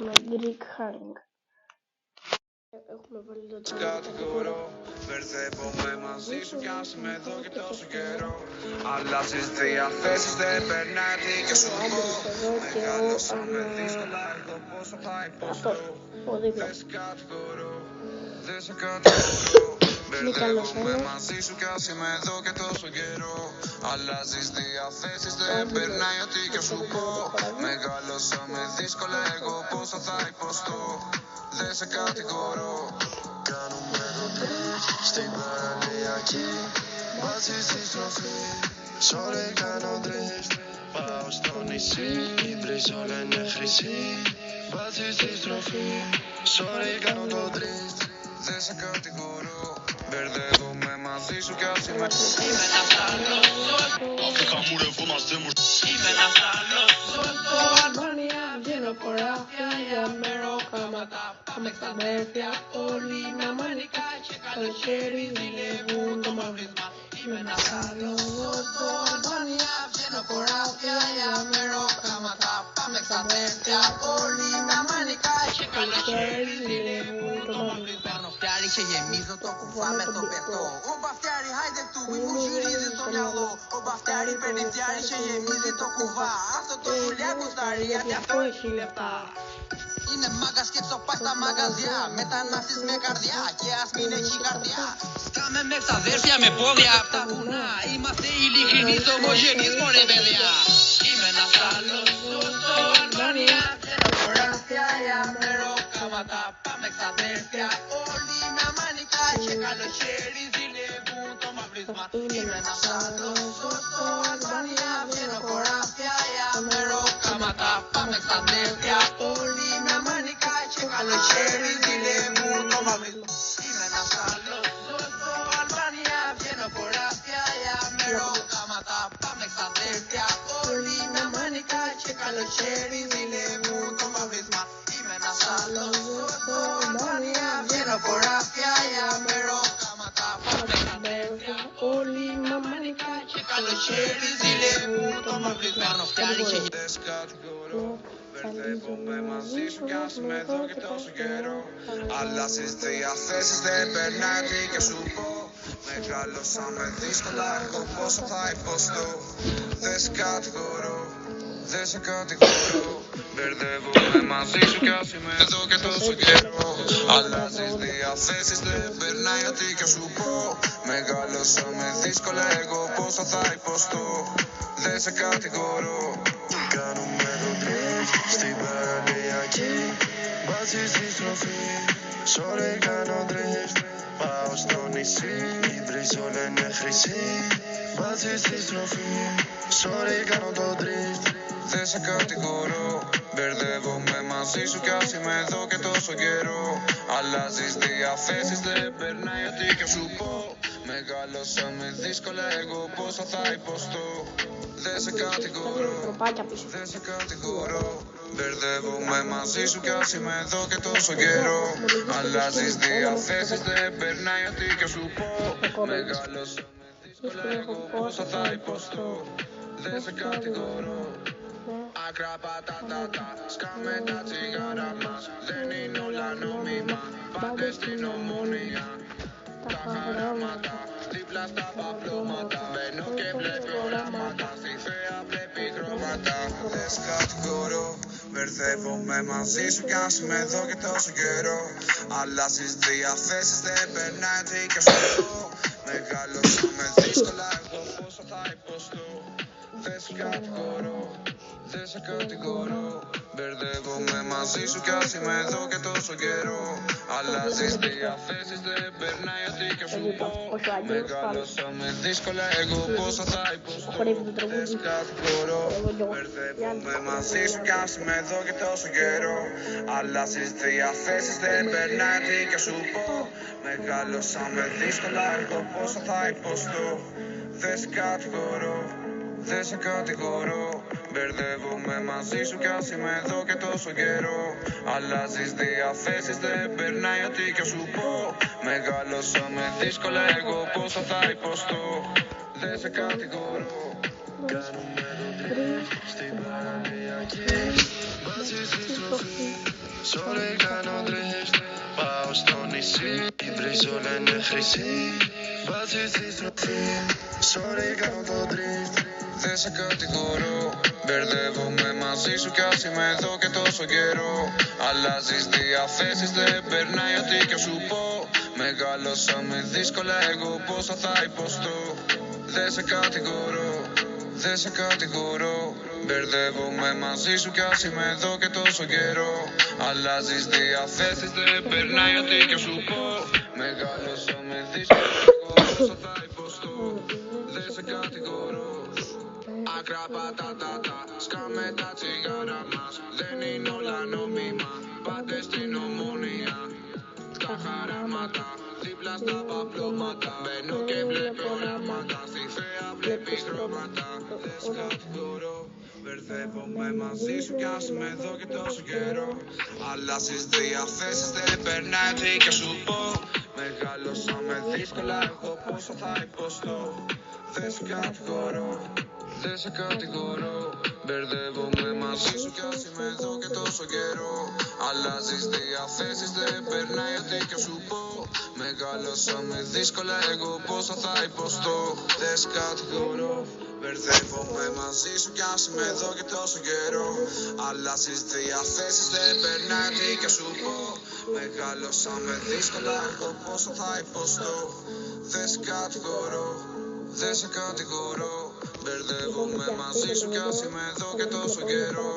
παίξουμε Greek Hang. Έχουμε βάλει το κατηγορώ, μπερδεύομαι μαζί σου κι ας είμαι εδώ και τόσο καιρό. Αλλάζεις διαθέσεις, δεν περνάει τι και σου πω. Μεγαλώσαμε δύσκολα, εγώ πόσο θα υποστώ. Δεν σε κατηγορώ, δεν σε κατηγορώ. Μπερδεύομαι μαζί σου κι ας είμαι εδώ και τόσο καιρό. Αλλάζεις διαθέσεις, δεν περνάει ό,τι και σου πω. Μεγαλώσαμε δύσκολα, εγώ πόσο θα υποστώ. Δεν σε κατηγορώ. Κάνουμε το τρεις στην παραλιακή. Μαζί στη στροφή, sorry κάνω τρεις. Πάω στο νησί, η βρύση όλα είναι χρυσή. Μαζί στη στροφή, sorry κάνω το τρεις. Δεν σε κατηγορώ, μπερδεύομαι μαζί σου κι ας είμαι. Είμαι ένας άλλος Αφού χαμουρευόμαστε μου. Είμαι ένας άλλος στο Αλβανία. Βγαίνω χωράφια για μεροκάματα. Πάμε στα αδέρφια όλοι με μανικά και καλοκαίρι ζηλεύουν το μαύρισμα. Είμαι ένας άλλος στο Αλβανία. Βγαίνω χωράφια για μεροκάματα. Πάμε στα αδέρφια όλοι με μανικά και καλοκαίρι ζηλεύουν το μαύρισμα. Φτιάρι και γεμίζω το κουβά με το πετό. Ο Μπαφτιάρι χάιντε του μη μου γυρίζει στο μυαλό. Ο Μπαφτιάρι παίρνει φτιάρι και γεμίζει το κουβά. Αυτό το πουλιά κουστάρει γιατί αυτό έχει λεφτά. Είναι μάγκας και τσοπάει στα μαγαζιά. Μετανάστης με καρδιά και ας μην έχει καρδιά. Σκάμε με ξαδέρφια με πόδια απ' τα βουνά. Είμαστε ειλικρινείς ομογενείς μωρέ παιδιά. Είμαι ένας άλλος στο Αλβανία. Θέλω χωράφια για μεροκάματα. Πάμε ξαδέρφια όλοι με μανικά και καλοκαίρι ζηλεύουν το μαύρισμα. Είμαι ένας άλλος στο Αλβανία. Βγαίνω χωράφια για μεροκάματα. Πάμε ξαδέρφια όλοι με μανικά και καλοκαίρι ζηλεύουν το μαύρισμα. Είμαι ένας άλλος στο Αλβανία. Βγαίνω χωράφια για μεροκάματα. Πάμε ξαδέρφια όλοι με μανικά και καλοκαίρι ζηλεύουν το μαύρισμα. Είμαι ένας άλλος στο Αλβανία. Βγαίνω χωράφια για μεροκάματα. Πάμε ξαδέρφια όλοι με μανικά και καλοκαίρι ζηλεύουν το μαύρισμα. Δεν σε κατηγορώ, μπερδεύομαι μαζί σου κι ας είμαι εδώ και τόσο καιρό. Αλλάζεις διαθέσεις, δεν περνάει τι και σου πω. Μεγαλώσαμε δύσκολα, εγώ πόσο θα υποστώ. Δεν σε κατηγορώ, δεν σε κατηγορώ. Μπερδεύομαι μαζί σου κι ας είμαι εδώ και τόσο καιρό. Αλλάζεις διαθέσεις, δεν περνάει ό,τι και σου πω. Μεγαλώσαμε δύσκολα, εγώ πόσο θα υποστώ. Δεν σε κατηγορώ. Κάνουμε το τρεις στην παραλιακή. Μαζί στη στροφή, sorry κάνω τρεις. Πάω στο νησί, η βρύση όλα είναι χρυσή. Μαζί στη στροφή, sorry κάνω το τρεις. Δεν σε κατηγορώ, μπερδεύομαι μαζί σου κι ας είμαι εδώ και τόσο καιρό. Αλλάζεις διαθέσεις, δεν περνάει ό,τι και σου πω. Μεγαλώσαμε δύσκολα, εγώ πόσο θα υποστώ. Δεν σε κατηγορώ, δεν σε κατηγορώ. Μπερδεύομαι μαζί σου κι ας είμαι εδώ και τόσο καιρό. Αλλάζεις διαθέσεις, δεν περνάει ό,τι και σου πω. Μεγαλώσαμε δύσκολα, εγώ πόσο θα υποστώ. Δεν σε κατηγορώ. Άκρα πατατάτα, σκάμε τα τσιγάρα μας. Δεν είναι όλα νόμιμα, πάτε στην Ομόνια. Τα χαράματα, δίπλα στα παπλώματα. Μπαίνω και βλέπω οράματα, στη θέα βλέπει χρώματα. Δεν σε κατηγορώ, μπερδεύομαι μαζί σου κι ας είμαι εδώ και τόσο καιρό. Αλλάζεις διαθέσεις, δεν περνάει τι και σου πω. Μεγαλώσαμε δύσκολα, εγώ πόσο θα υποστώ. Δεν σε κατηγορώ, δεν σε κατηγορώ. Μπερδεύομαι μαζί σου κι ας είμαι εδώ και τόσο καιρό. Αλλάζεις διαθέσεις, δεν περνάει ό,τι και σου πω. Μεγαλώσαμε δύσκολα, εγώ πόσο θα υποστώ. Δεν σε κατηγορώ, μπερδεύομαι μαζί σου κι ας είμαι εδώ και τόσο καιρό. Αλλάζεις διαθέσεις, δεν περνάει ό,τι και σου πω. Μεγαλώσαμε δύσκολα, εγώ πόσο θα υποστώ. Δεν σε κατηγορώ, δεν σε κατηγορώ. Μπερδεύομαι μαζί σου κι ας είμαι εδώ και τόσο καιρό. Αλλάζεις διαθέσεις, δεν περνάει ό,τι και σου πω. Μεγαλώσαμε δύσκολα, εγώ πόσο θα υποστώ. Δεν σε κατηγορώ. Κάνουμε το τρεις στην παραλιακή. Μαζί στη στροφή, Sorry, κάνω drift. Πάω στο νησί, βρίζω λένε χρυσή. Βάζει στη στροφή. Sorry, κάνω το drift. Δεν σε κατηγορώ. Μπερδεύομαι μαζί σου κι ας είμαι εδώ και τόσο καιρό. Αλλάζεις διαθέσεις, δεν περνάει ό,τι και σου πω. Μεγαλώσαμε δύσκολα, εγώ πόσα θα υποστώ. Δεν σε κατηγορώ, δεν σε κατηγορώ. Μπερδεύομαι μαζί σου κι ας είμαι εδώ και τόσο καιρό. Αλλάζεις διαθέσεις, δεν περνάει ό,τι και σου πω. Μεγαλώσαμε δύσκολα, εγώ πόσα θα υποστώ. Δεν σε κατηγορώ. Άκρα πατατάτα, σκάμε τα τσιγάρα μας. Δεν είναι όλα νόμιμα, πάτε στην Ομόνια. Τα χαράματα, δίπλα στα παπλώματα. Μπαίνω και βλέπω οράματα, στη θέα βλέπεις χρώματα. Δεν σε κατηγορώ, μπερδεύομαι μαζί σου κι ας είμαι εδώ και τόσο καιρό. Αλλάζεις διαθέσεις, δεν περνάει τι και σου πω. Μεγαλώσαμε δύσκολα, εγώ πόσο θα υποστώ. Δεν σε κατηγορώ, δεν σε κατηγορώ. Μπερδεύομαι μαζί σου κι ας είμαι εδώ και τόσο καιρό. Αλλάζεις διαθέσεις, δεν περνάει ό,τι και σου πω. Μεγαλώσαμε δύσκολα, εγώ πόσο θα υποστώ. Δεν σε κατηγορώ. Μπερδεύομαι μαζί σου κι ας είμαι εδώ και τόσο καιρό. Αλλάζεις διαθέσεις, δεν περνάει ό,τι και σου πω. Μεγαλώσαμε δύσκολα, εγώ πόσο θα υποστώ. Δεν σε κατηγορώ, δεν σε κατηγορώ. Μπερδεύομαι μαζί σου κι ας είμαι εδώ και τόσο καιρό.